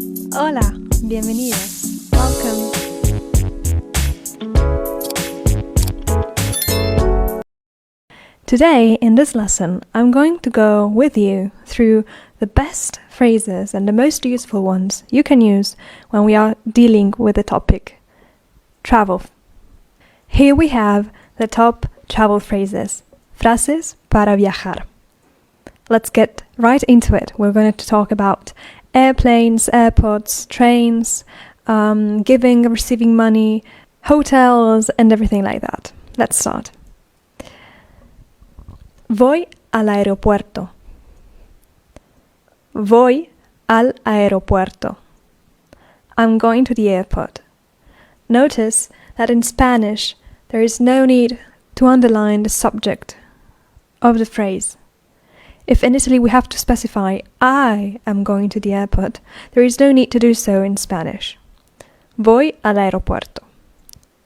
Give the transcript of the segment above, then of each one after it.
Hola, bienvenidos. Welcome. Today, in this lesson, I'm going to go with you through the best phrases and the most useful ones you can use when we are dealing with the topic travel. Here we have the top travel phrases, frases para viajar. Let's get right into it. We're going to talk about airplanes, airports, trains, giving, receiving money, hotels, and everything like that. Let's start. Voy al aeropuerto. Voy al aeropuerto. I'm going to the airport. Notice that in Spanish, there is no need to underline the subject of the phrase. If in Italy we have to specify, I am going to the airport, there is no need to do so in Spanish. Voy al aeropuerto.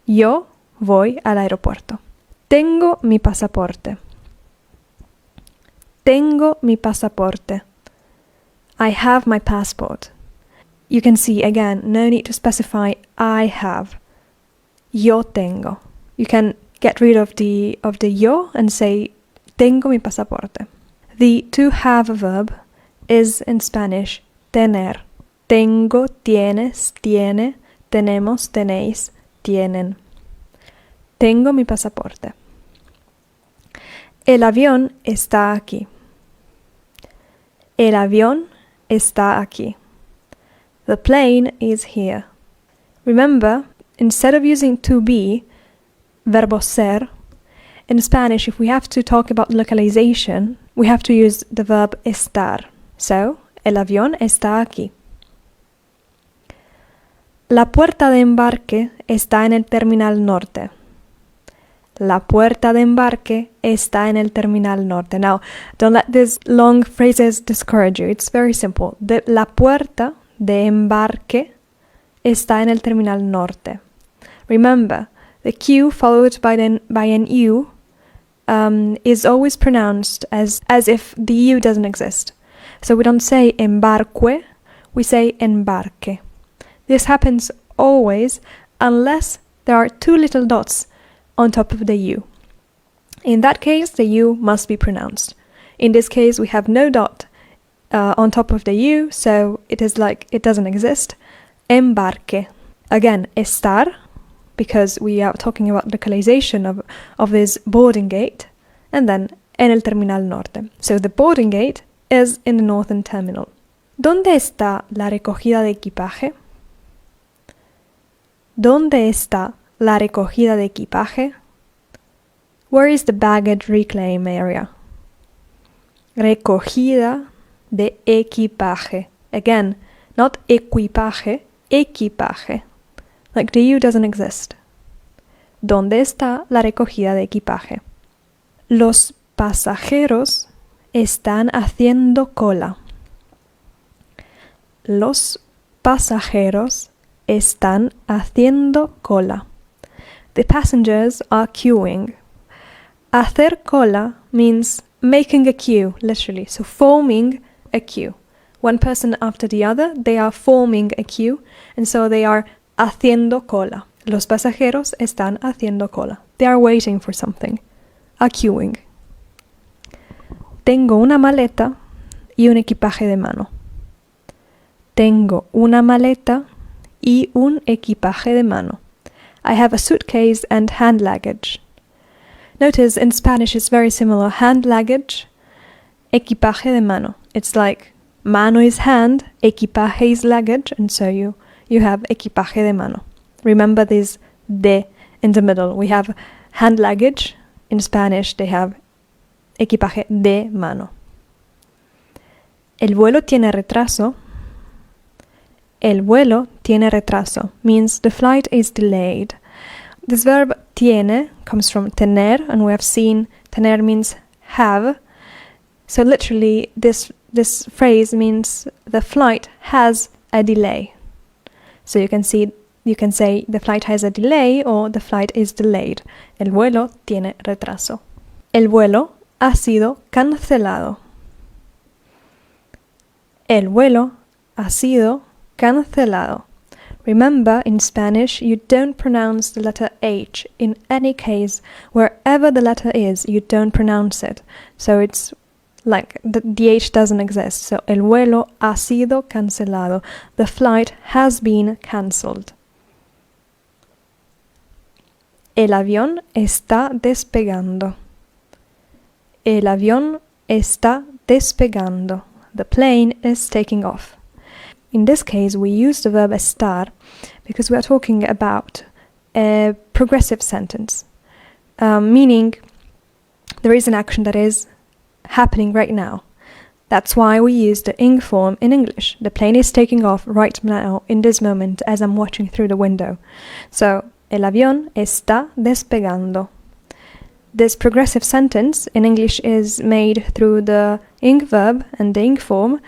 Yo voy al aeropuerto. Tengo mi pasaporte. Tengo mi pasaporte. I have my passport. You can see, again, no need to specify I have. Yo tengo. You can get rid of the yo and say tengo mi pasaporte. The to have verb is in Spanish tener. Tengo, tienes, tiene, tenemos, tenéis, tienen. Tengo mi pasaporte. El avión está aquí. El avión está aquí. The plane is here. Remember, instead of using to be, verbo ser, in Spanish, if we have to talk about localization, we have to use the verb estar. So, el avión está aquí. La puerta de embarque está en el terminal norte. La puerta de embarque está en el terminal norte. Now, don't let these long phrases discourage you. It's very simple. La puerta de embarque está en el terminal norte. Remember, the Q followed by an U is always pronounced as if the U doesn't exist. So we don't say embarque, we say embarque. This happens always unless there are two little dots on top of the U. In that case, the U must be pronounced. In this case, we have no dot on top of the U, so it is like it doesn't exist. Embarque. Again, estar, because we are talking about localization of this boarding gate, and then en el terminal norte. So the boarding gate is in the northern terminal. ¿Dónde está la recogida de equipaje? ¿Dónde está la recogida de equipaje? Where is the baggage reclaim area? Recogida de equipaje. Again, not equipaje, equipaje. Like the U doesn't exist. ¿Dónde está la recogida de equipaje? Los pasajeros están haciendo cola. Los pasajeros están haciendo cola. The passengers are queuing. Hacer cola means making a queue, literally. So forming a queue. One person after the other, they are forming a queue, and so they are haciendo cola. Los pasajeros están haciendo cola. They are waiting for something. Are queuing. Tengo una maleta y un equipaje de mano. Tengo una maleta y un equipaje de mano. I have a suitcase and hand luggage. Notice in Spanish it's very similar. Hand luggage, equipaje de mano. It's like mano is hand, equipaje is luggage, and so you have equipaje de mano. Remember this de in the middle. We have hand luggage. In Spanish, they have equipaje de mano. El vuelo tiene retraso. El vuelo tiene retraso means the flight is delayed. This verb tiene comes from tener, and we have seen tener means have. So literally, this phrase means the flight has a delay. So you can say the flight has a delay or the flight is delayed. El vuelo tiene retraso. El vuelo ha sido cancelado. El vuelo ha sido cancelado. Remember, in Spanish, you don't pronounce the letter H. In any case, wherever the letter is, you don't pronounce it. So it's like the H doesn't exist. So, el vuelo ha sido cancelado. The flight has been cancelled. El avión está despegando. El avión está despegando. The plane is taking off. In this case, we use the verb estar because we are talking about a progressive sentence, meaning there is an action that is happening right now. That's why we use the ing form in English. The plane is taking off right now, in this moment, as I'm watching through the window. So, el avión está despegando. This progressive sentence in English is made through the ing verb and the ing form.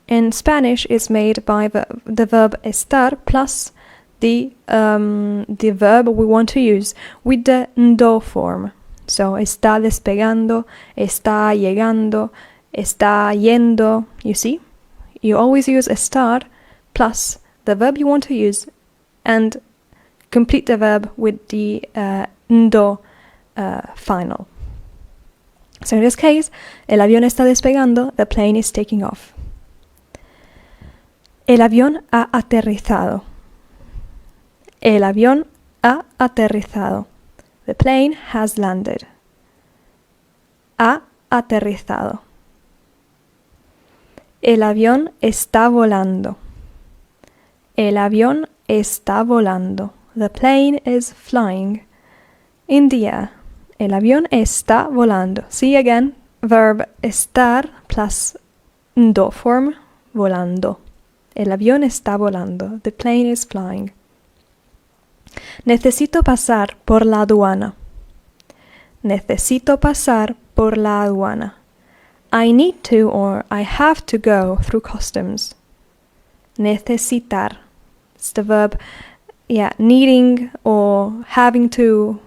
In Spanish, it's made by the verb estar plus the verb we want to use with the ndo form. So, está despegando, está llegando, está yendo. You see? You always use estar plus the verb you want to use and complete the verb with the ndo final. So in this case, el avión está despegando, the plane is taking off. El avión ha aterrizado. El avión ha aterrizado. The plane has landed. Ha aterrizado. El avión está volando. El avión está volando. The plane is flying in the air. El avión está volando. See again, verb estar plus ndo form, volando. El avión está volando. The plane is flying. Necesito pasar por la aduana. Necesito pasar por la aduana. I need to or I have to go through customs. Necesitar. It's the verb, needing or having to.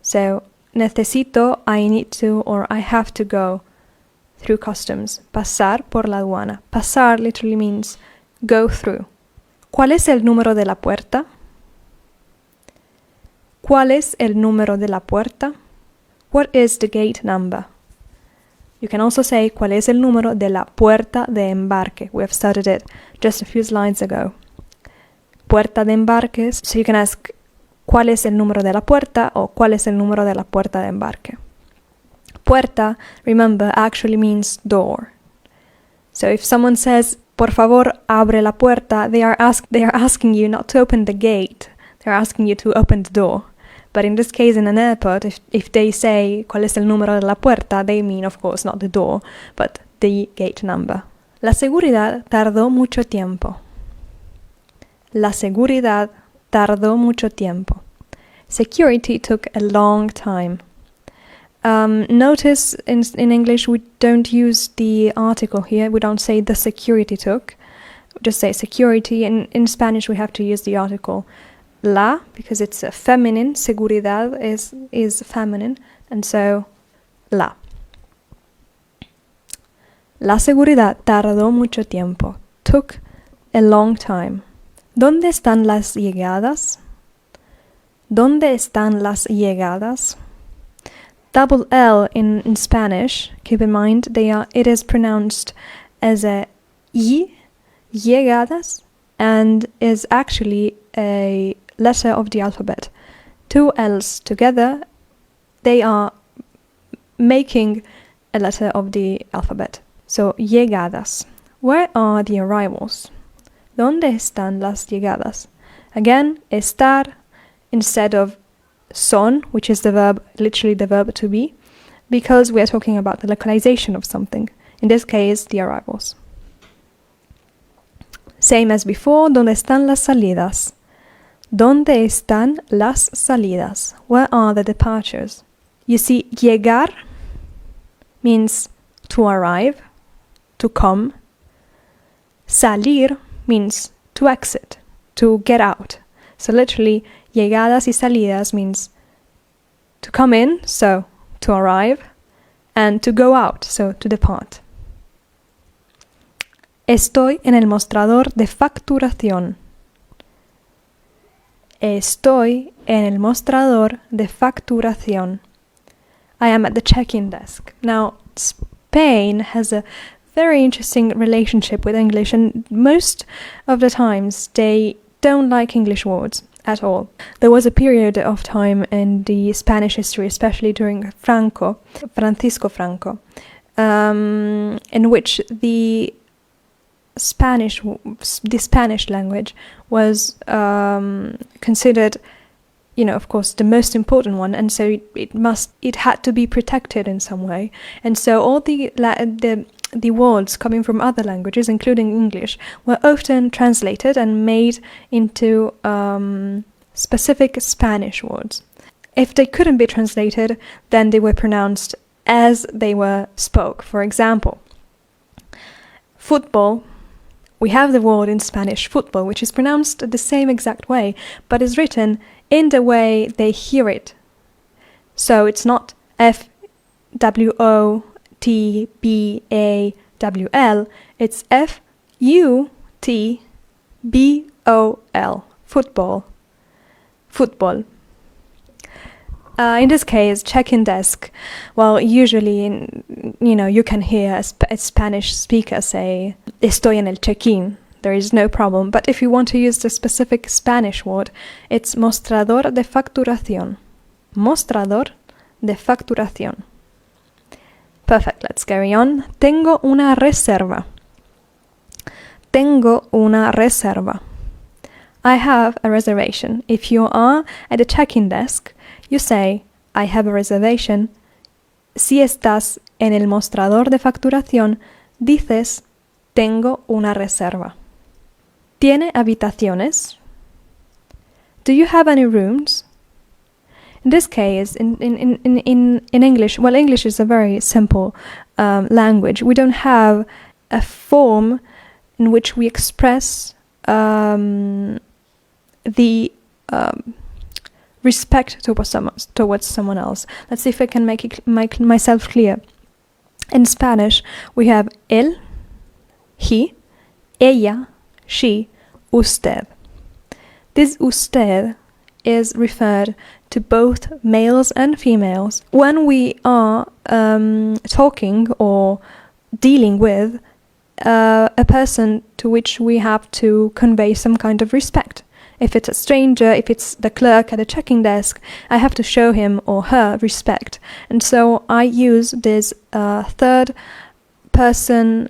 So, necesito, I need to or I have to go through customs. Pasar por la aduana. Pasar literally means go through. ¿Cuál es el número de la puerta? ¿Cuál es el número de la puerta? What is the gate number? You can also say ¿cuál es el número de la puerta de embarque? We have studied it just a few slides ago. Puerta de embarques. So you can ask ¿cuál es el número de la puerta? O ¿cuál es el número de la puerta de embarque? Puerta, remember, actually means door. So if someone says por favor, abre la puerta, they are asking you not to open the gate. They're asking you to open the door. But in this case, in an airport, if they say ¿cuál es el número de la puerta? They mean, of course, not the door, but the gate number. La seguridad tardó mucho tiempo. La seguridad tardó mucho tiempo. Security took a long time. Notice in English we don't use the article here. We don't say the security took. We just say security. In Spanish we have to use the article la because it's a feminine. Seguridad is feminine, and so la. La seguridad tardó mucho tiempo. Took a long time. ¿Dónde están las llegadas? ¿Dónde están las llegadas? Double L in Spanish, keep in mind, it is pronounced as a I, llegadas, and is actually a letter of the alphabet. Two L's together, they are making a letter of the alphabet. So, llegadas. Where are the arrivals? ¿Dónde están las llegadas? Again, estar instead of son, which is the verb, literally the verb to be, because we are talking about the localization of something. In this case, the arrivals. Same as before, ¿dónde están las salidas? ¿Dónde están las salidas? Where are the departures? You see, llegar means to arrive, to come. Salir means to exit, to get out. So literally, llegadas y salidas means to come in, so to arrive, and to go out, so to depart. Estoy en el mostrador de facturación. Estoy en el mostrador de facturación. I am at the check-in desk. Now, Spain has a very interesting relationship with English, and most of the times they don't like English words at all. There was a period of time in the Spanish history, especially during Francisco Franco, in which the Spanish language was considered, of course, the most important one, and so it had to be protected in some way. And so all the words coming from other languages, including English, were often translated and made into specific Spanish words. If they couldn't be translated, then they were pronounced as they were spoke. For example, football. We have the word in Spanish, football, which is pronounced the same exact way, but is written in the way they hear it. So it's not F-W-O-T-B-A-W-L, it's F-U-T-B-O-L, football. Football. In this case, check-in desk, well, usually, you can hear a Spanish speaker say, estoy en el check-in. There is no problem. But if you want to use the specific Spanish word, it's mostrador de facturación. Mostrador de facturación. Perfect, let's carry on. Tengo una reserva. Tengo una reserva. I have a reservation. If you are at the check-in desk, you say, I have a reservation. Si estás en el mostrador de facturación, dices, tengo una reserva. ¿Tiene habitaciones? Do you have any rooms? In this case, in English, well, English is a very simple language. We don't have a form in which we express the respect towards someone else. Let's see if I can make myself clear. In Spanish, we have él, he, ella, she, usted. This usted is referred to both males and females when we are talking or dealing with a person to which we have to convey some kind of respect. If it's a stranger, if it's the clerk at the check-in desk, I have to show him or her respect. And so I use this third person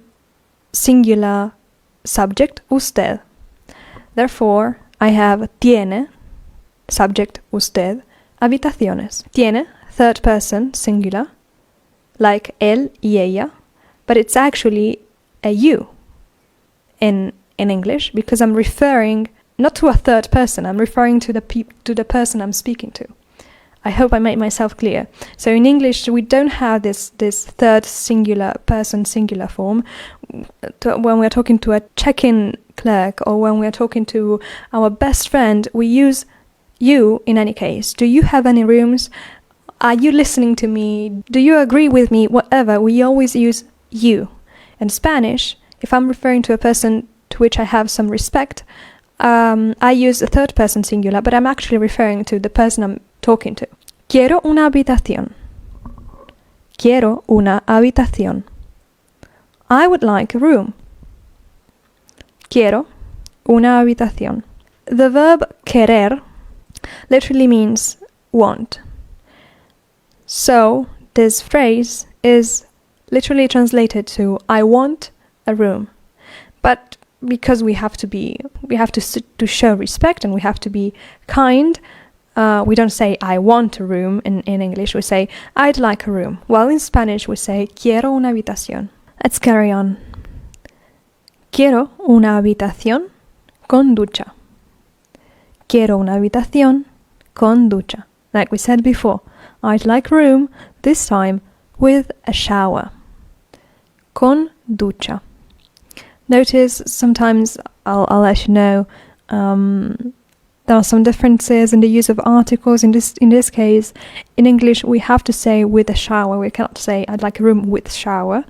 singular subject, usted. Therefore, I have tiene, subject usted, habitaciones. Tiene, third person singular, like él y ella, but it's actually a you in English, because I'm referring not to a third person, I'm referring to the person I'm speaking to. I hope I made myself clear. So in English, we don't have this third singular person singular form. When we're talking to a check-in clerk or when we're talking to our best friend, we use you in any case. Do you have any rooms? Are you listening to me? Do you agree with me? Whatever, we always use you. In Spanish, if I'm referring to a person to which I have some respect, I use a third person singular, but I'm actually referring to the person I'm talking to. Quiero una habitación. Quiero una habitación. I would like a room. Quiero una habitación. The verb querer literally means want. So this phrase is literally translated to I want a room. But because we have to show respect and we have to be kind, we don't say I want a room in English, we say I'd like a room. While in Spanish we say quiero una habitación. Let's carry on. Quiero una habitación con ducha. Quiero una habitación con ducha. Like we said before, I'd like a room, this time with a shower. Con ducha. Notice sometimes I'll let you know there are some differences in the use of articles. In this case, in English we have to say with a shower. We cannot say I'd like a room with shower.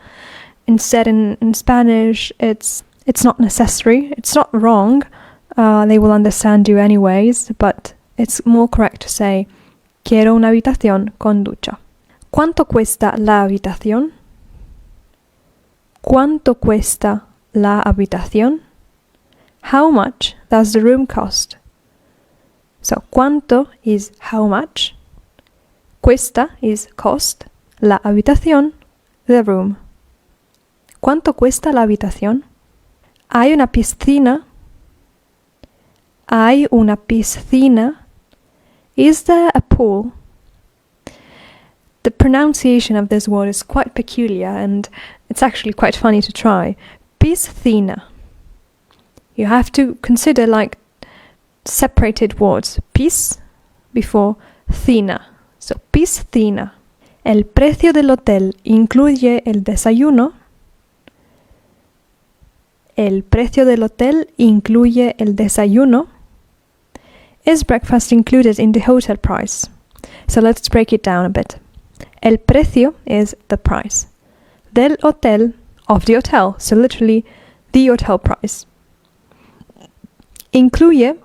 Instead, in Spanish, it's It's not necessary. It's not wrong. They will understand you anyways, but it's more correct to say quiero una habitación con ducha. ¿Cuánto cuesta la habitación? ¿Cuánto cuesta la habitación? How much does the room cost? So, ¿cuánto is how much? Cuesta is cost. La habitación, the room. ¿Cuánto cuesta la habitación? Hay una piscina. Hay una piscina. Is there a pool? The pronunciation of this word is quite peculiar and it's actually quite funny to try. Piscina. You have to consider like separated words. Pis before cina. So, piscina. El precio del hotel incluye el desayuno. El precio del hotel incluye el desayuno. Is breakfast included in the hotel price? So let's break it down a bit. El precio is the price. Del hotel, of the hotel, so literally the hotel price. Incluye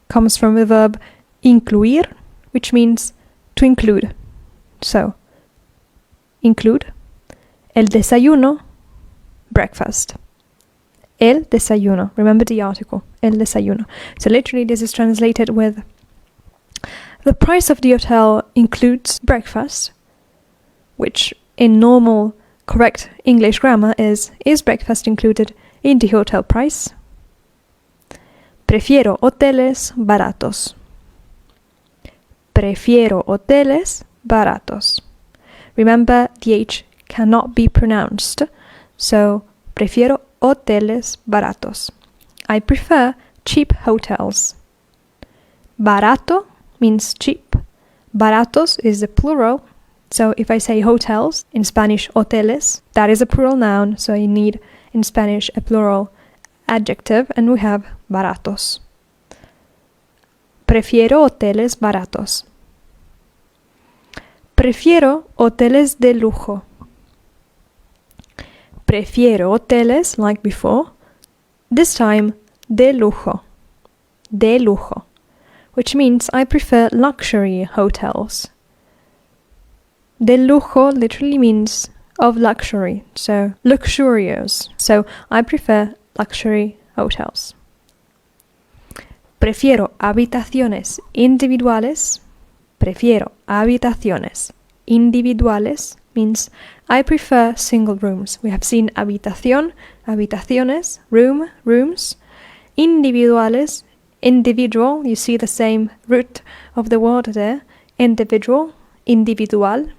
comes from the verb incluir, which means to include. So, include. El desayuno, breakfast. El desayuno. Remember the article. El desayuno. So literally this is translated with the price of the hotel includes breakfast, which in normal correct English grammar is breakfast included in the hotel price? Prefiero hoteles baratos. Prefiero hoteles baratos. Remember, the H cannot be pronounced, so prefiero hoteles baratos. I prefer cheap hotels. Barato means cheap. Baratos is the plural, so if I say hotels, in Spanish hoteles, that is a plural noun, so you need in Spanish a plural adjective, and we have baratos. Prefiero hoteles baratos. Prefiero hoteles de lujo. Prefiero hoteles like before, this time de lujo. De lujo, which means I prefer luxury hotels. De lujo literally means of luxury, so luxurious. So I prefer luxury hotels. Prefiero habitaciones individuales. Prefiero habitaciones individuales means I prefer single rooms. We have seen habitación, habitaciones, room, rooms. Individuales, individual, you see the same root of the word there. Individual, individual.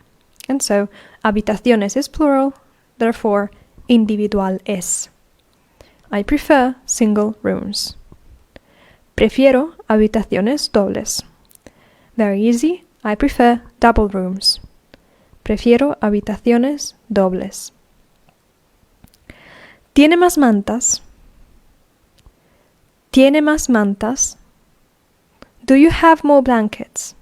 And so, habitaciones is plural, therefore, individual es. I prefer single rooms. Prefiero habitaciones dobles. Very easy. I prefer double rooms. Prefiero habitaciones dobles. ¿Tiene más mantas? ¿Tiene más mantas? Do you have more blankets?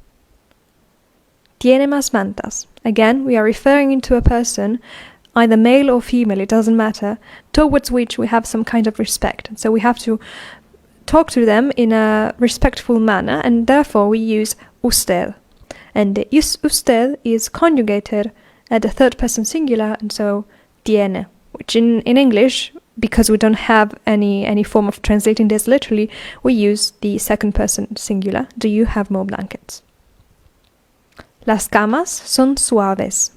Tiene más mantas. Again, we are referring to a person, either male or female, it doesn't matter, towards which we have some kind of respect. So we have to talk to them in a respectful manner, and therefore we use usted. And the usted is conjugated at the third person singular, and so tiene, which in English, because we don't have any form of translating this literally, we use the second person singular. Do you have more blankets? Las camas son suaves.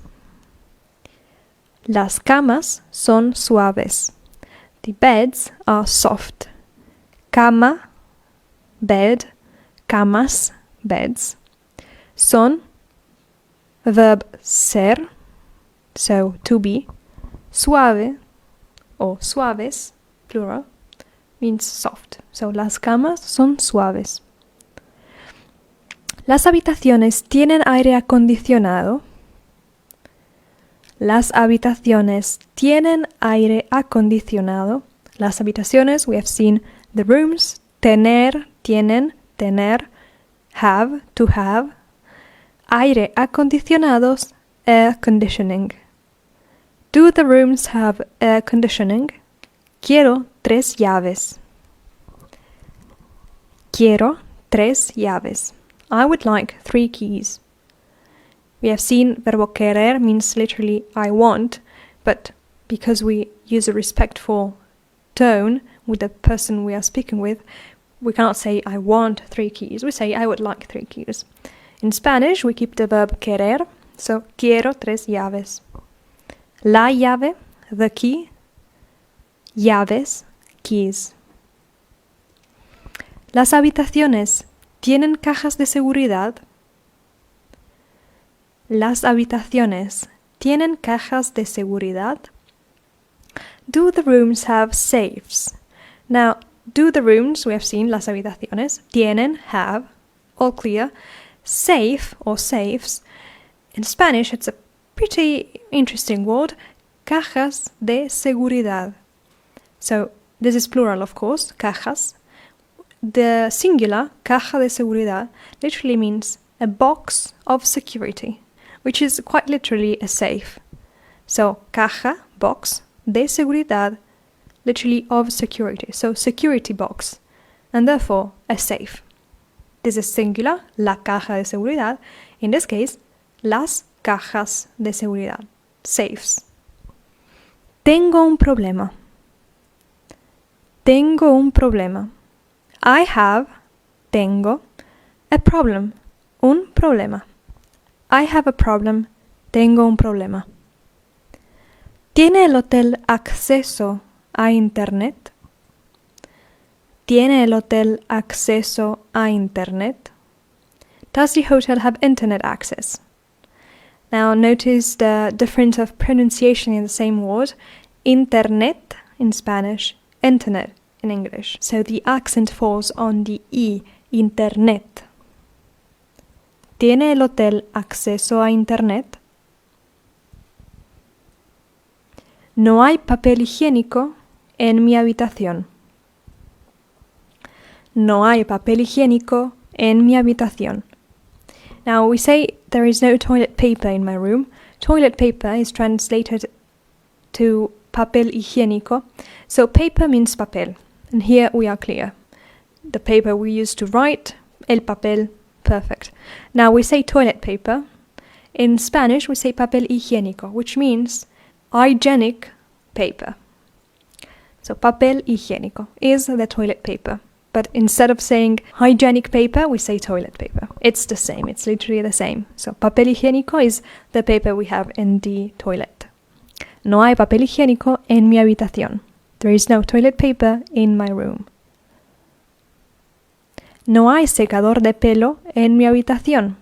Las camas son suaves. The beds are soft. Cama, bed, camas, beds. Son, verb ser, so to be. Suave, or suaves, plural, means soft. So las camas son suaves. Las habitaciones tienen aire acondicionado. Las habitaciones tienen aire acondicionado. Las habitaciones, we have seen the rooms, tener, tienen, tener, have, to have. Aire acondicionados, air conditioning. Do the rooms have air conditioning? Quiero 3 llaves. Quiero 3 llaves. I would like 3 keys. We have seen verbo querer means literally I want, but because we use a respectful tone with the person we are speaking with, we cannot say I want 3 keys. We say I would like 3 keys. In Spanish, we keep the verb querer, so quiero 3 llaves. La llave, the key. Llaves, keys. Las habitaciones tienen cajas de seguridad. Las habitaciones tienen cajas de seguridad. Do the rooms have safes? Now, do the rooms, we have seen, las habitaciones, tienen, have, all clear. Safe or safes, in Spanish it's a pretty interesting word, cajas de seguridad. So, this is plural, of course, cajas. The singular, caja de seguridad, literally means a box of security, which is quite literally a safe. So, caja, box, de seguridad, literally of security. So, security box, and therefore a safe. This is singular, la caja de seguridad. In this case, las cajas de seguridad, safes. Tengo un problema. Tengo un problema. I have, tengo, a problem, un problema. I have a problem, tengo un problema. ¿Tiene el hotel acceso a Internet? ¿Tiene el hotel acceso a Internet? Does the hotel have Internet access? Now notice the difference of pronunciation in the same word. Internet in Spanish, Internet in English. So the accent falls on the I, Internet. ¿Tiene el hotel acceso a Internet? No hay papel higiénico en mi habitación. No hay papel higiénico en mi habitación. Now we say there is no toilet paper in my room. Toilet paper is translated to papel higiénico. So paper means papel. And here we are clear. The paper we use to write, el papel, perfect. Now we say toilet paper. In Spanish we say papel higiénico, which means hygienic paper. So papel higiénico is the toilet paper. But instead of saying hygienic paper, we say toilet paper. It's the same. It's literally the same. So papel higiénico is the paper we have in the toilet. No hay papel higiénico en mi habitación. There is no toilet paper in my room. No hay secador de pelo en mi habitación.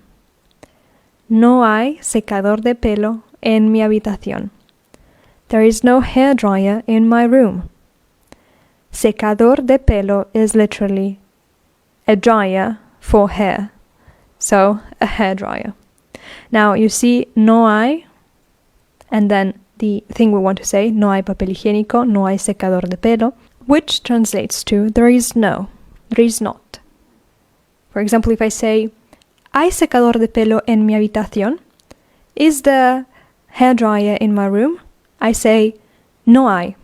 No hay secador de pelo en mi habitación. There is no hairdryer in my room. Secador de pelo is literally a dryer for hair. So, a hairdryer. Now, you see no hay, and then the thing we want to say, no hay papel higiénico, no hay secador de pelo, which translates to there is no, there is not. For example, if I say, ¿hay secador de pelo en mi habitación? Is the hairdryer in my room? I say, no hay.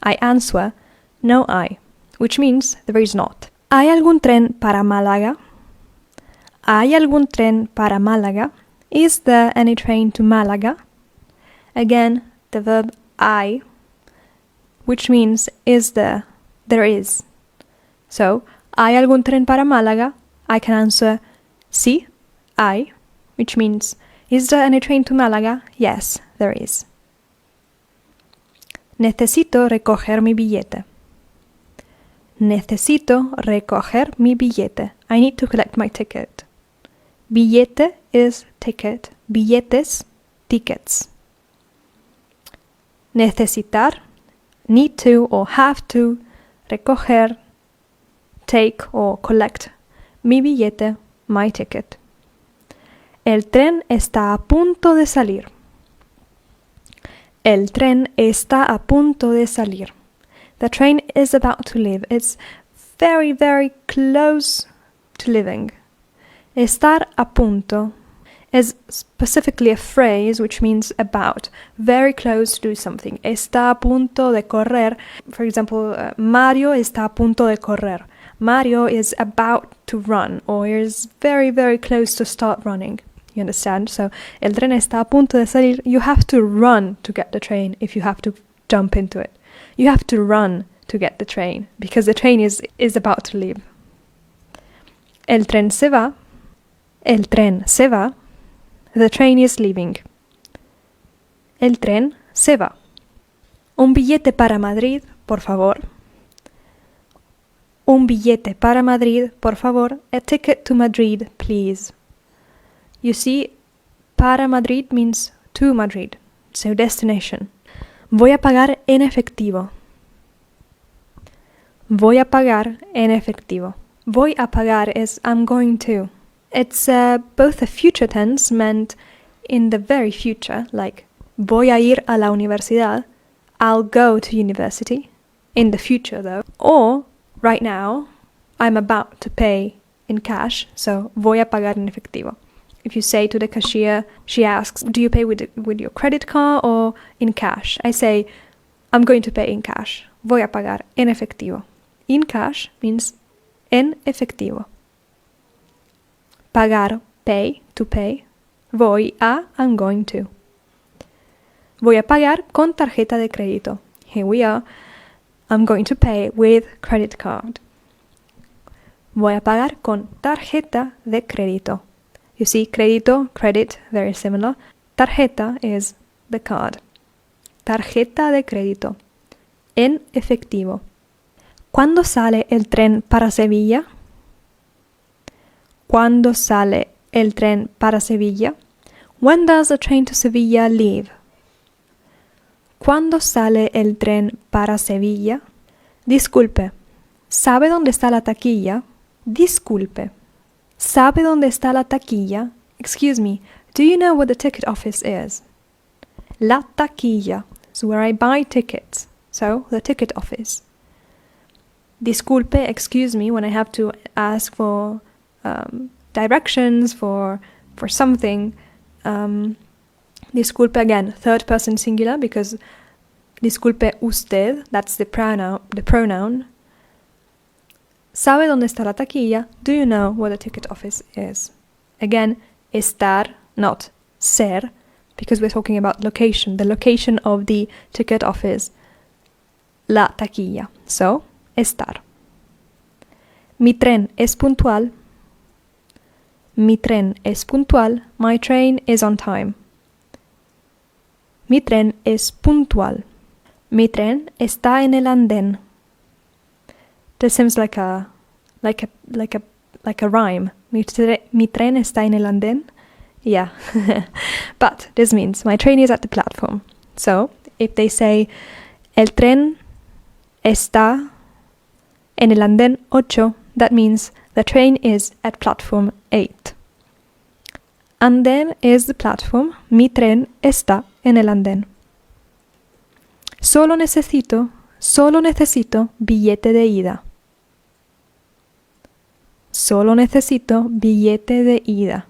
I answer, no hay, which means there is not. ¿Hay algún tren para Málaga? ¿Hay algún tren para Málaga? Is there any train to Málaga? Again, the verb hay, which means is there is. So, ¿hay algún tren para Málaga? I can answer, sí, hay, which means, is there any train to Málaga? Yes, there is. Necesito recoger mi billete. Necesito recoger mi billete. I need to collect my ticket. Billete is ticket. Billetes, tickets. Necesitar, need to or have to, recoger, take or collect. Mi billete, my ticket. El tren está a punto de salir. El tren está a punto de salir. The train is about to leave. It's very, very close to leaving. Estar a punto. is specifically a phrase which means about, very close to do something. Está a punto de correr. For example, Mario está a punto de correr. Mario is about to run, or is very, very close to start running. You understand? So, el tren está a punto de salir. You have to run to get the train if you have to jump into it. You have to run to get the train, because the train is about to leave. El tren se va. El tren se va. The train is leaving. El tren se va. Un billete para Madrid, por favor. Un billete para Madrid, por favor. A ticket to Madrid, please. You see, para Madrid means to Madrid, so destination. Voy a pagar en efectivo. Voy a pagar en efectivo. Voy a pagar is I'm going to. It's both a future tense meant in the very future, like voy a ir a la universidad, I'll go to university, in the future though, or right now, I'm about to pay in cash, so voy a pagar en efectivo. If you say to the cashier, she asks, do you pay with your credit card or in cash? I say, I'm going to pay in cash. Voy a pagar en efectivo. In cash means en efectivo. Pagar, pay, to pay. Voy a, I'm going to. Voy a pagar con tarjeta de crédito. Here we are. I'm going to pay with credit card. Voy a pagar con tarjeta de crédito. You see, crédito, credit, very similar. Tarjeta is the card. Tarjeta de crédito. En efectivo. ¿Cuándo sale el tren para Sevilla? ¿Cuándo sale el tren para Sevilla? When does the train to Sevilla leave? ¿Cuándo sale el tren para Sevilla? Disculpe, ¿sabe dónde está la taquilla? Disculpe. ¿Sabe dónde está la taquilla? Excuse me, do you know what the ticket office is? La taquilla is where I buy tickets, so the ticket office. Disculpe, excuse me, when I have to ask for directions for something. Disculpe again, third person singular, because disculpe usted, that's the pronoun. ¿Sabe dónde está la taquilla? Do you know where the ticket office is? Again, estar, not ser, because we're talking about location, the location of the ticket office. La taquilla. So, estar. Mi tren es puntual. Mi tren es puntual. My train is on time. Mi tren es puntual. Mi tren está en el andén. This seems like a rhyme. Mi tren está en el andén. Yeah. But this means my train is at the platform. So, if they say el tren está en el andén 8, that means the train is at platform 8. Andén is the platform. Mi tren está en el andén. Solo necesito billete de ida. Solo necesito billete de ida.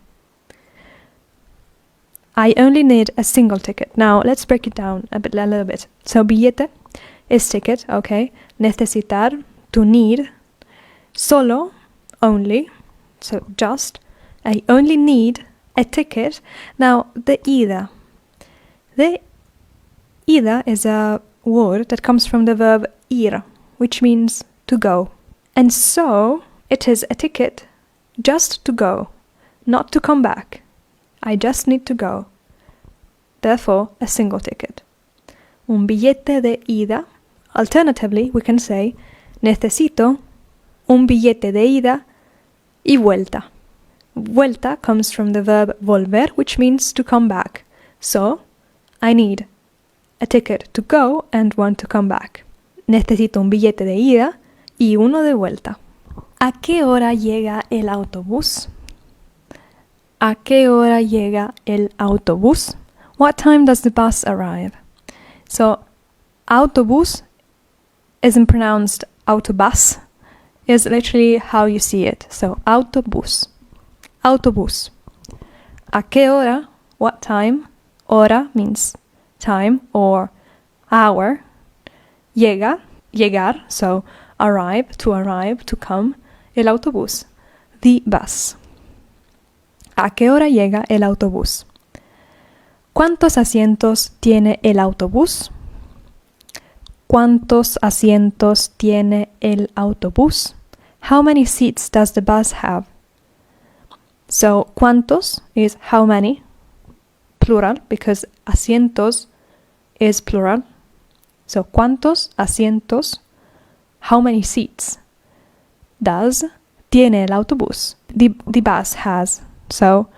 I only need a single ticket. Now, let's break it down a little bit. So, billete is ticket, okay. Necesitar, to need. Solo, only. So, just. I only need a ticket. Now, the ida. The ida is a word that comes from the verb ir, which means to go. And so, it is a ticket just to go, not to come back. I just need to go. Therefore, a single ticket. Un billete de ida. Alternatively, we can say, necesito un billete de ida y vuelta. Vuelta comes from the verb volver, which means to come back. So, I need a ticket to go and one to come back. Necesito un billete de ida y uno de vuelta. ¿A qué hora llega el autobús? ¿A qué hora llega el autobús? What time does the bus arrive? So, autobús isn't pronounced autobus. Is literally how you see it. So, autobús. Autobús. ¿A qué hora? What time? Hora means time or hour. Llega, llegar, so arrive, to come. El autobús, the bus. ¿A qué hora llega el autobús? ¿Cuántos asientos tiene el autobús? ¿Cuántos asientos tiene el autobús? How many seats does the bus have? So, ¿cuántos is how many? Plural, because asientos is plural. So, ¿cuántos asientos? How many seats does tiene el autobús? The bus has. So,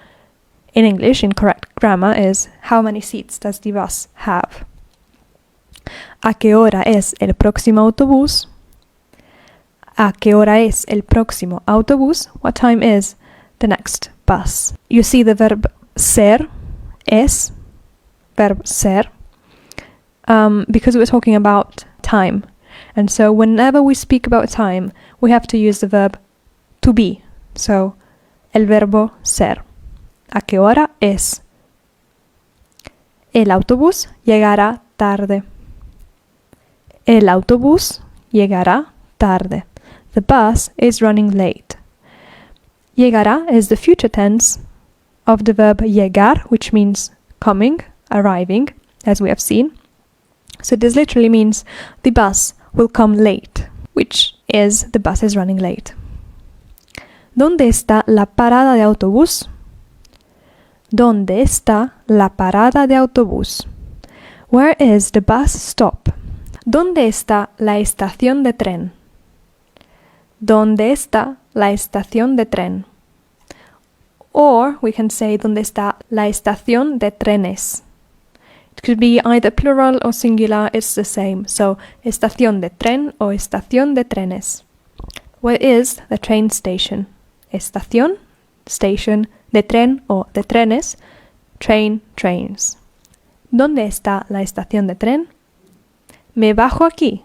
in English, in correct grammar is how many seats does the bus have? ¿A qué hora es el próximo autobús? ¿A qué hora es el próximo autobús? What time is the next bus? You see the verb ser, es, verb ser, because we're talking about time. And so whenever we speak about time, we have to use the verb to be. So, el verbo ser. ¿A qué hora es? El autobús llegará tarde. El autobús llegará tarde. The bus is running late. Llegará is the future tense of the verb llegar, which means coming, arriving, as we have seen. So this literally means the bus will come late, which is the bus is running late. ¿Dónde está la parada de autobús? ¿Dónde está la parada de autobús? Where is the bus stop? ¿Dónde está la estación de tren? ¿Dónde está la estación de tren? Or we can say ¿dónde está la estación de trenes? It could be either plural or singular, it's the same. So, estación de tren o estación de trenes. Where is the train station? Estación, station, de tren o de trenes, train, trains. ¿Dónde está la estación de tren? Me bajo aquí.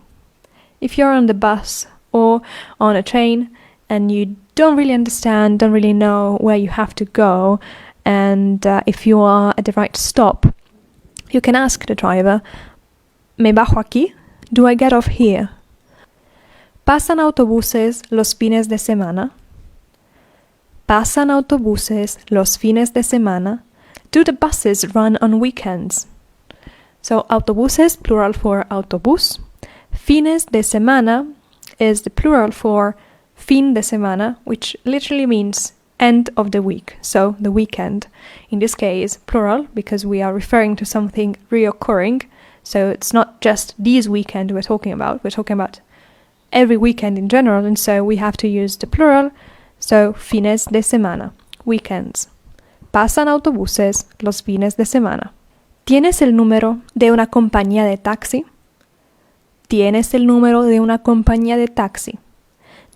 If you're on the bus or on a train and you don't really understand, don't really know where you have to go, and if you are at the right stop, you can ask the driver, ¿Me bajo aquí? Do I get off here? ¿Pasan autobuses los fines de semana? ¿Pasan autobuses los fines de semana? Do the buses run on weekends? So, autobuses, plural for autobús. Fines de semana is the plural for fin de semana, which literally means end of the week, so the weekend. In this case, plural, because we are referring to something reoccurring, so it's not just this weekend we're talking about every weekend in general, and so we have to use the plural, so fines de semana, weekends. Pasan autobuses los fines de semana. ¿Tienes el número de una compañía de taxi? ¿Tienes el número de una compañía de taxi?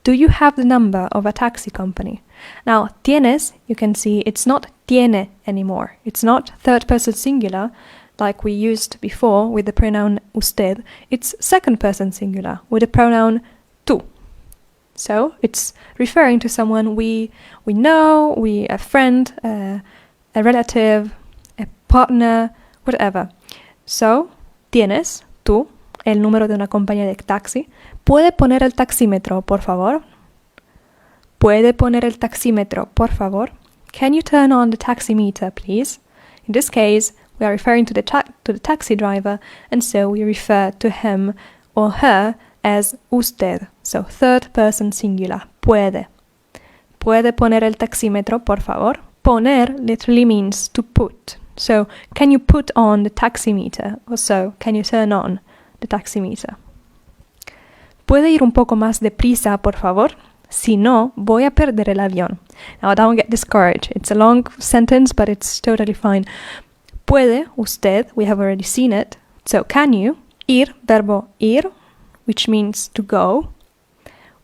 Do you have the number of a taxi company? Now, tienes, you can see it's not tiene anymore. It's not third person singular like we used before with the pronoun usted. It's second person singular with the pronoun tú. So, it's referring to someone we know, a friend, a relative, a partner, whatever. So, tienes, tú, el número de una compañía de taxi. ¿Puede poner el taxímetro, por favor? ¿Puede poner el taxímetro, por favor? Can you turn on the taximeter, please? In this case, we are referring to the taxi driver, and so we refer to him or her as usted. So, third person singular. Puede. ¿Puede poner el taxímetro, por favor? Poner literally means to put. So, can you put on the taximeter? Or so, can you turn on the taximeter? ¿Puede ir un poco más deprisa, por favor? Si no, voy a perder el avión. Now, don't get discouraged. It's a long sentence, but it's totally fine. Puede, usted, we have already seen it. So, can you? Ir, verbo ir, which means to go.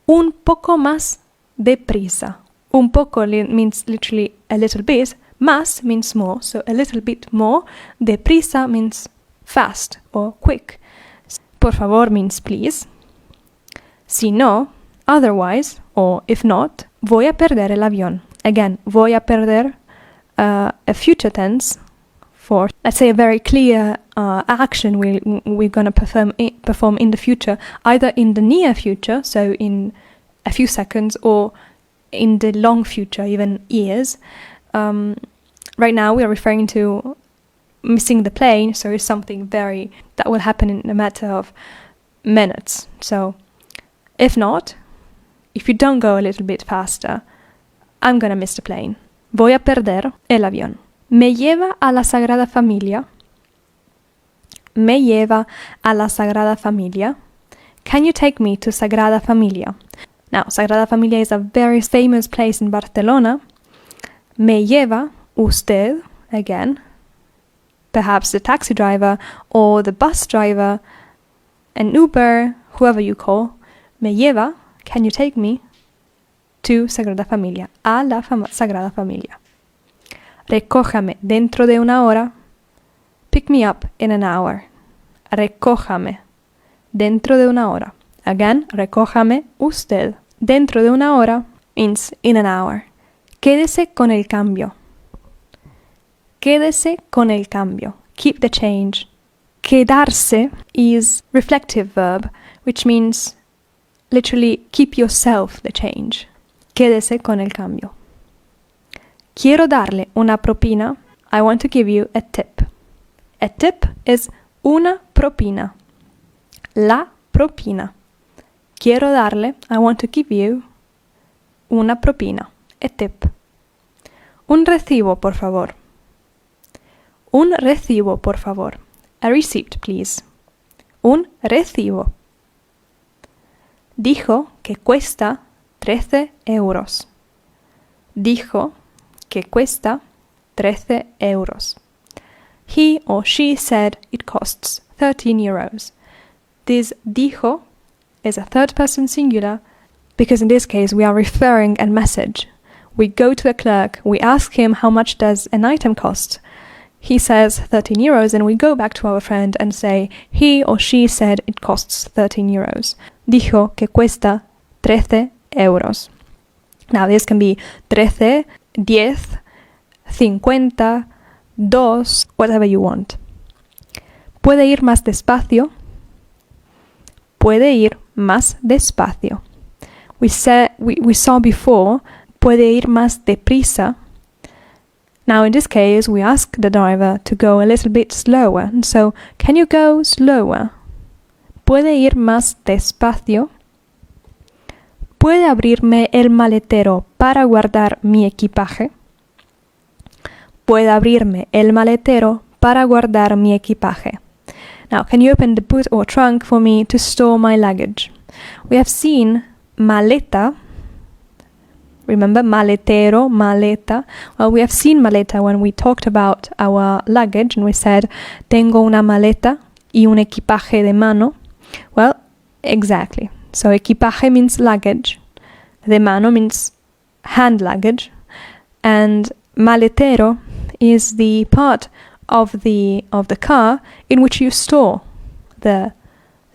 Un poco más deprisa. Un poco means literally a little bit. Más means more, so a little bit more. Deprisa means fast or quick. Por favor means please. Si no, otherwise, or if not, voy a perder el avión. Again, voy a perder a future tense for, let's say, a very clear action we're going to perform in the future, either in the near future, so in a few seconds, or in the long future, even years. Right now we are referring to missing the plane, so it's something that will happen in a matter of minutes. So if you don't go a little bit faster, I'm gonna miss the plane. Voy a perder el avión. Me lleva a la Sagrada Familia. Me lleva a la Sagrada Familia. Can you take me to Sagrada Familia? Now, Sagrada Familia is a very famous place in Barcelona. Me lleva usted, again, perhaps the taxi driver or the bus driver, an Uber, whoever you call. Me lleva, can you take me to Sagrada Familia, a la Sagrada Familia. Recójame dentro de una hora. Pick me up in an hour. Recójame dentro de una hora. Again, recójame usted. Dentro de una hora means in an hour. Quédese con el cambio. Quédese con el cambio. Keep the change. Quedarse is reflective verb, which means literally keep yourself the change. Quédese con el cambio. Quiero darle una propina. I want to give you a tip. A tip is una propina. La propina. Quiero darle, I want to give you, una propina, a tip. Un recibo, por favor. Un recibo, por favor. A receipt, please. Un recibo. Dijo que cuesta 13 euros. Dijo que cuesta 13 euros. He or she said it costs 13 euros. This dijo is a third person singular because in this case we are referring a message. We go to a clerk, we ask him how much does an item cost. He says 13 euros and we go back to our friend and say he or she said it costs 13 euros. Dijo que cuesta 13 euros. Now this can be 13, 10, 50, 2, whatever you want. Puede ir más despacio. Puede ir más despacio. We saw before, puede ir más deprisa. Now in this case, we ask the driver to go a little bit slower. And so, can you go slower? Puede ir más despacio. Puede abrirme el maletero para guardar mi equipaje. Puede abrirme el maletero para guardar mi equipaje. Now, can you open the boot or trunk for me to store my luggage? We have seen maleta. Remember, maletero, maleta. Well, we have seen maleta when we talked about our luggage and we said, tengo una maleta y un equipaje de mano. Well, exactly. So, equipaje means luggage. De mano means hand luggage. And maletero is the part of the car in which you store the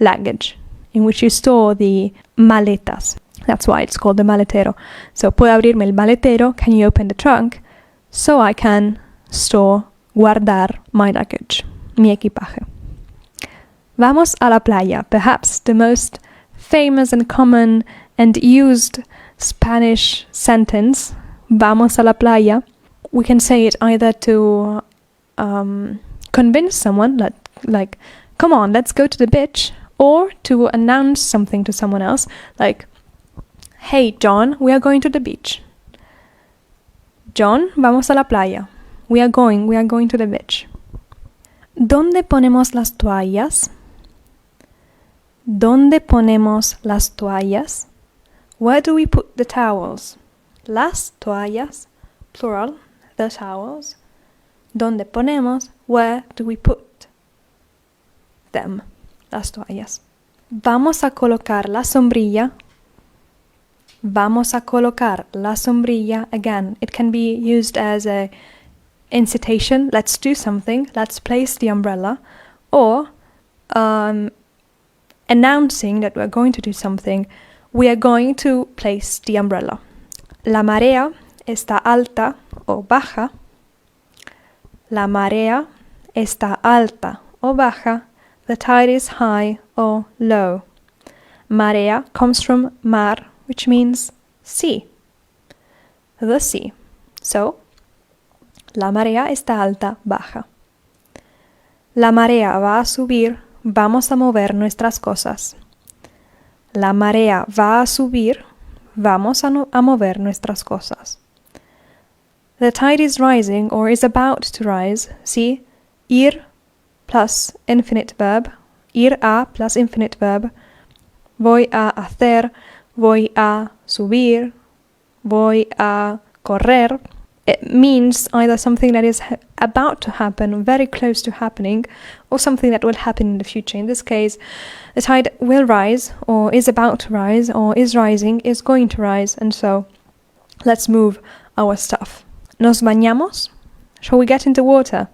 luggage, in which you store the maletas. That's why it's called the maletero. So, puede abrirme el maletero, can you open the trunk, so I can store, guardar my luggage, mi equipaje. Vamos a la playa, perhaps the most famous and common and used Spanish sentence, vamos a la playa. We can say it either to convince someone, like, come on, let's go to the beach, or to announce something to someone else, like, hey, John, we are going to the beach. John, vamos a la playa. We are going to the beach. ¿Dónde ponemos las toallas? ¿Dónde ponemos las toallas? Where do we put the towels? Las toallas, plural, the towels. ¿Dónde ponemos? Where do we put them? Las toallas. Vamos a colocar la sombrilla. Vamos a colocar la sombrilla. Again, it can be used as a incitation. Let's do something. Let's place the umbrella. Or announcing that we're going to do something. We are going to place the umbrella. La marea está alta o baja. La marea está alta o baja. The tide is high or low. Marea comes from mar, which means sea. The sea. So, la marea está alta, baja. La marea va a subir, vamos a mover nuestras cosas. La marea va a subir, vamos a mover nuestras cosas. The tide is rising or is about to rise. See, ir plus infinite verb, ir a plus infinite verb. Voy a hacer, voy a subir, voy a correr. It means either something that is about to happen, very close to happening, or something that will happen in the future. In this case, the tide will rise, or is about to rise, or is rising, is going to rise, and so let's move our stuff. Nos bañamos? Shall we get into water?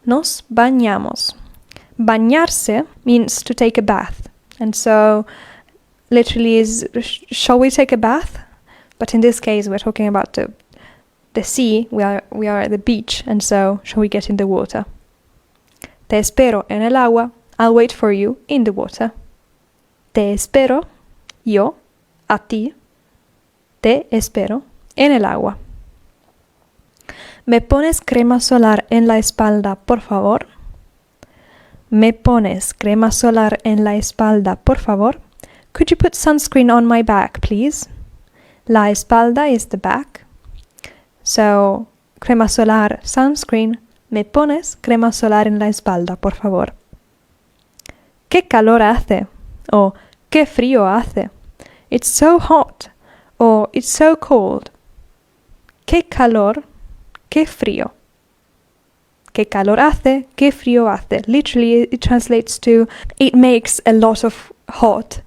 Nos bañamos. Bañarse means to take a bath, and so literally is, shall we take a bath? But in this case, we're talking about the sea, we are at the beach, and so shall we get in the water? Te espero en el agua, I'll wait for you in the water. Te espero, yo, a ti, te espero en el agua. ¿Me pones crema solar en la espalda, por favor? ¿Me pones crema solar en la espalda, por favor? Could you put sunscreen on my back, please? La espalda is the back. So, crema solar, sunscreen. ¿Me pones crema solar en la espalda, por favor? ¿Qué calor hace? O ¿qué frío hace? It's so hot. Or it's so cold. ¿Qué calor? ¿Qué frío? ¿Qué calor hace? ¿Qué frío hace? Literally, it translates to it makes a lot of hot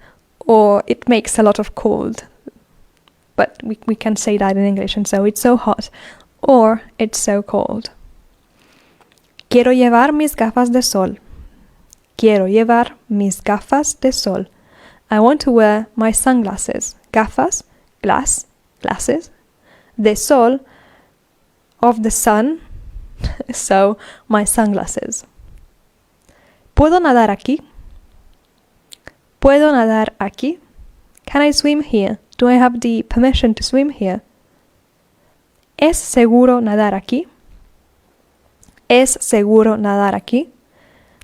or it makes a lot of cold. But we can say that in English, and so it's so hot or it's so cold. Quiero llevar mis gafas de sol. Quiero llevar mis gafas de sol. I want to wear my sunglasses. Gafas, glasses. De sol, of the sun. So, my sunglasses. ¿Puedo nadar aquí? ¿Puedo nadar aquí? Can I swim here? Do I have the permission to swim here? ¿Es seguro nadar aquí? ¿Es seguro nadar aquí?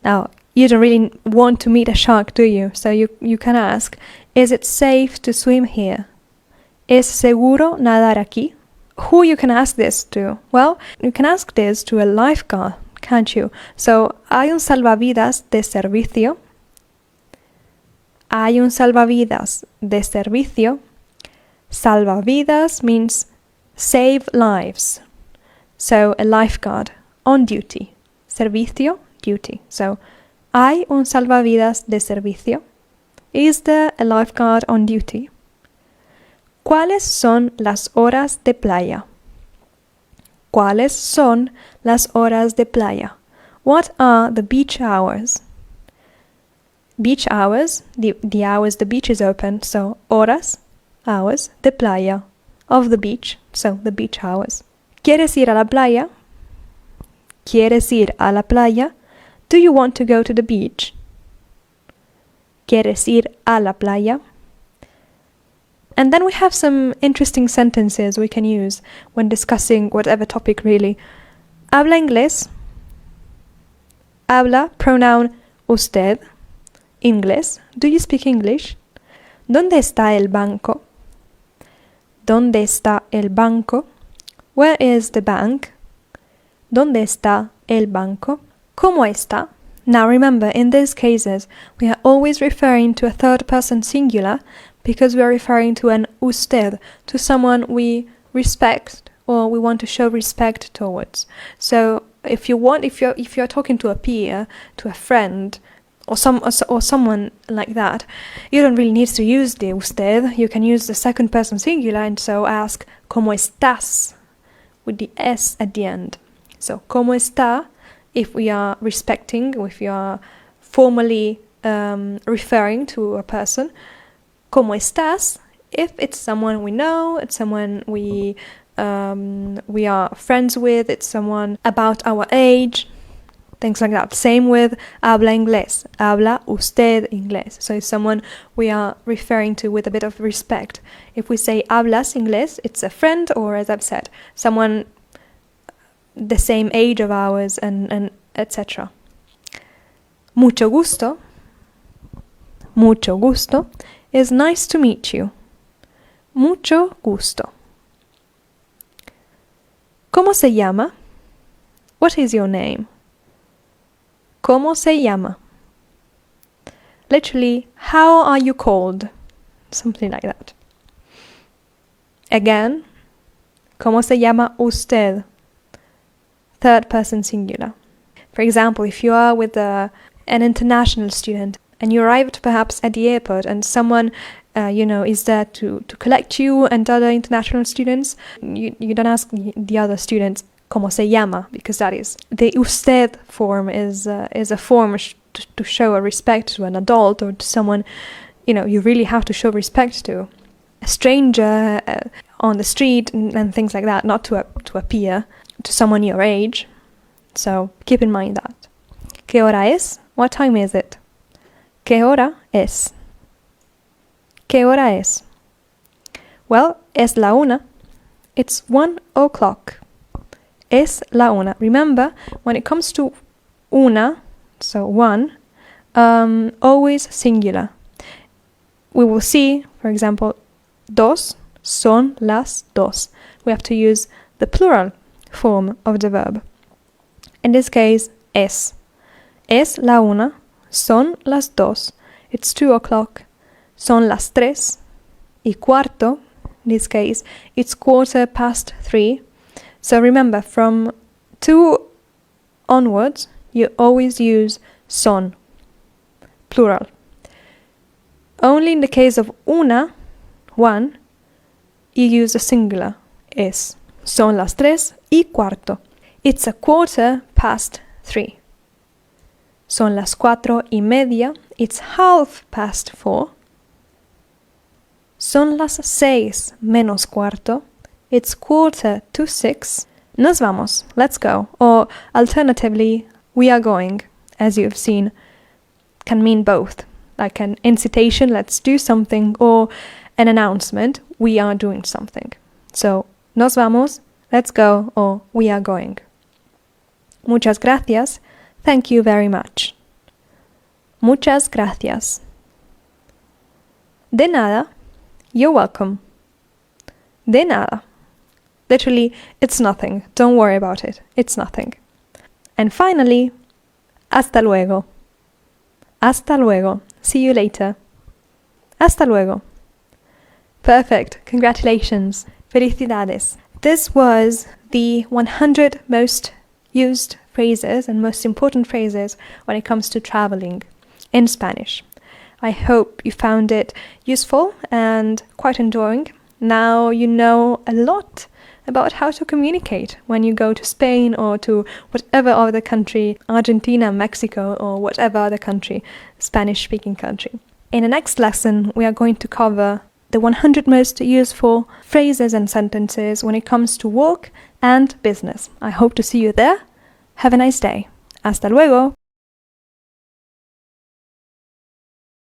Now, you don't really want to meet a shark, do you? So you can ask, is it safe to swim here? ¿Es seguro nadar aquí? Who you can ask this to? Well, you can ask this to a lifeguard, can't you? So, ¿hay un salvavidas de servicio? ¿Hay un salvavidas de servicio? Salvavidas means save lives. So, a lifeguard on duty. Servicio, duty. So, ¿hay un salvavidas de servicio? Is there a lifeguard on duty? ¿Cuáles son las horas de playa? ¿Cuáles son las horas de playa? What are the beach hours? Beach hours, the hours the beach is open, so horas, hours, de playa, of the beach, so the beach hours. ¿Quieres ir a la playa? ¿Quieres ir a la playa? Do you want to go to the beach? ¿Quieres ir a la playa? And then we have some interesting sentences we can use when discussing whatever topic really. Habla inglés. Habla, pronoun usted. Inglés. Do you speak English? ¿Dónde está el banco? ¿Dónde está el banco? Where is the bank? ¿Dónde está el banco? ¿Cómo está? Now remember, in these cases, we are always referring to a third person singular because we are referring to an usted, to someone we respect or we want to show respect towards. So if you're talking to a peer, to a friend, or someone like that, you don't really need to use the usted. You can use the second person singular and so ask ¿Cómo estás? With the S at the end. So ¿Cómo está? If we are respecting, if you are formally referring to a person. ¿Cómo estás? If it's someone we know, it's someone we we are friends with, it's someone about our age, things like that. Same with habla inglés. Habla usted inglés. So it's someone we are referring to with a bit of respect. If we say hablas inglés, it's a friend, or as I've said, someone the same age of ours, and etc. Mucho gusto is nice to meet you. Mucho gusto. ¿Cómo se llama? What is your name? ¿Cómo se llama? Literally, how are you called? Something like that. Again, ¿cómo se llama usted? Third person singular. For example, if you are with an international student and you arrived perhaps at the airport and someone is there to collect you and other international students, you don't ask the other students ¿cómo se llama? Because that is the usted form is a form to show a respect to an adult or to someone you really have to show respect to. A stranger on the street and things like that, not to a peer, to someone your age. So keep in mind that. ¿Qué hora es? What time is it? ¿Qué hora es? ¿Qué hora es? Well, es la una. It's 1 o'clock. Es la una. Remember, when it comes to una, so one, always singular. We will see, for example, dos, son las dos. We have to use the plural form of the verb. In this case, es. Es la una, son las dos. It's 2 o'clock. Son las 3:15. In this case, it's 3:15. So remember, from 2 onwards, you always use son, plural. Only in the case of una, one, you use a singular, es. Son las 3:15. It's 3:15. Son las 4:30. It's 4:30. Son las 6:45. It's 5:45. Nos vamos. Let's go. Or alternatively, we are going, as you've seen, can mean both. Like an incitation, let's do something, or an announcement, we are doing something. So, nos vamos, let's go, or we are going. Muchas gracias. Thank you very much. Muchas gracias. De nada. You're welcome. De nada. Literally, it's nothing. Don't worry about it. It's nothing. And finally, hasta luego. Hasta luego. See you later. Hasta luego. Perfect. Congratulations. Felicidades. This was the 100 most used phrases and most important phrases when it comes to traveling in Spanish. I hope you found it useful and quite enjoying. Now you know a lot about how to communicate when you go to Spain or to whatever other country, Argentina, Mexico, or whatever other country, Spanish-speaking country. In the next lesson, we are going to cover the 100 most useful phrases and sentences when it comes to work and business. I hope to see you there. Have a nice day. Hasta luego!